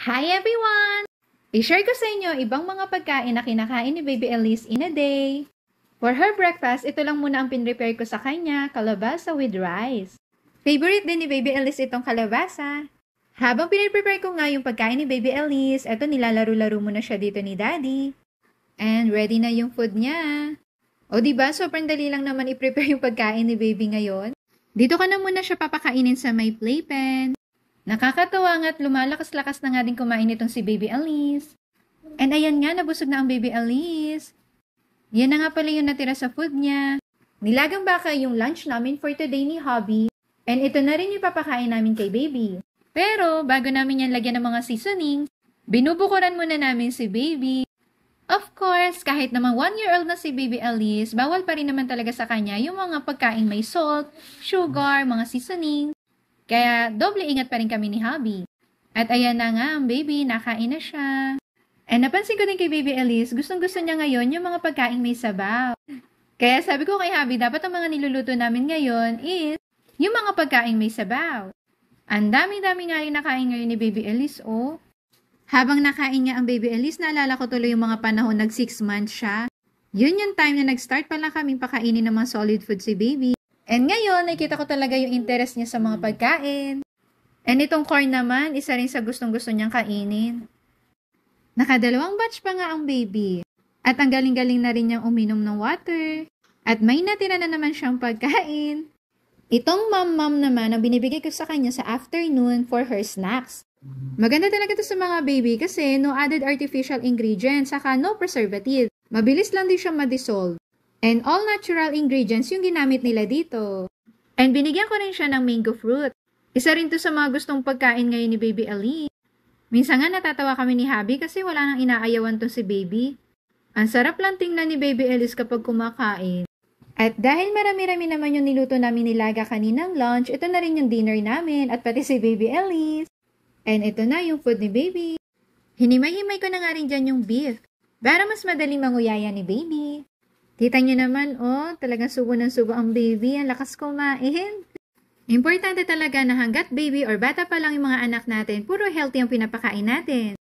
Hi everyone! I-share ko sa inyo ibang mga pagkain na kinakain ni Baby Elise in a day. For her breakfast, ito lang muna ang pinrepare ko sa kanya, kalabasa with rice. Favorite din ni Baby Elise itong kalabasa. Habang pinrepare ko nga yung pagkain ni Baby Elise, eto nilalaro-laro muna siya dito ni Daddy. And ready na yung food niya. O diba, sobrang dali lang naman i-prepare yung pagkain ni Baby ngayon. Dito ka na muna siya papakainin sa may playpen. Nakakatawa nga at lumalakas-lakas na nga din kumain itong si Baby Elise. And ayan nga, nabusog na ang Baby Elise. Yan na nga pala yung natira sa food niya. Nilagang baka yung lunch namin for today ni Hobby. And ito na rin yung papakain namin kay Baby. Pero bago namin yan lagyan ng mga seasonings, binubukuran muna namin si Baby. Of course, kahit naman 1-year-old na si Baby Elise, bawal pa rin naman talaga sa kanya yung mga pagkain may salt, sugar, mga seasonings. Kaya doble ingat pa rin kami ni Hubby. At ayan na nga ang baby, nakain na siya. And napansin ko din kay Baby Elise, gustong-gusto niya ngayon yung mga pagkain may sabaw. Kaya sabi ko kay Hubby, dapat ang mga niluluto namin ngayon is yung mga pagkain may sabaw. Ang dami-dami nga rin nakain ngayon ni Baby Elise, oh. Habang nakain nga ang Baby Elise, naalala ko tuloy yung mga panahon nag 6 months siya. Yun yung time na nag-start pa lang kaming pakainin ng mga solid food si Baby. And ngayon, nakita ko talaga yung interest niya sa mga pagkain. And itong corn naman, isa rin sa gustong-gusto niyang kainin. Nakadalawang batch pa nga ang baby. At ang galing-galing na rin niyang uminom ng water. At may natira na naman siyang pagkain. Itong mom naman ang binibigay ko sa kanya sa afternoon for her snacks. Maganda talaga ito sa mga baby kasi no added artificial ingredients saka no preservative. Mabilis lang din siyang ma-dissolve. And all natural ingredients yung ginamit nila dito. And binigyan ko rin siya ng mango fruit. Isa rin to sa mga gustong pagkain ngayon ni Baby Elise. Minsan nga natatawa kami ni Hubby kasi wala nang inaayawan tong si Baby. Ang sarap lang tingnan ni Baby Elise kapag kumakain. At dahil marami-rami naman yung niluto namin nilaga kaninang lunch, ito na rin yung dinner namin at pati si Baby Elise. And ito na yung food ni Baby. Hinimay-himay ko na nga rin dyan yung beef para mas madaling manguyaya ni Baby. Kita nyo naman, oh, talagang subo ng subo ang baby. Ang lakas kumain. Importante talaga na hanggat baby or bata pa lang yung mga anak natin, puro healthy ang pinapakain natin.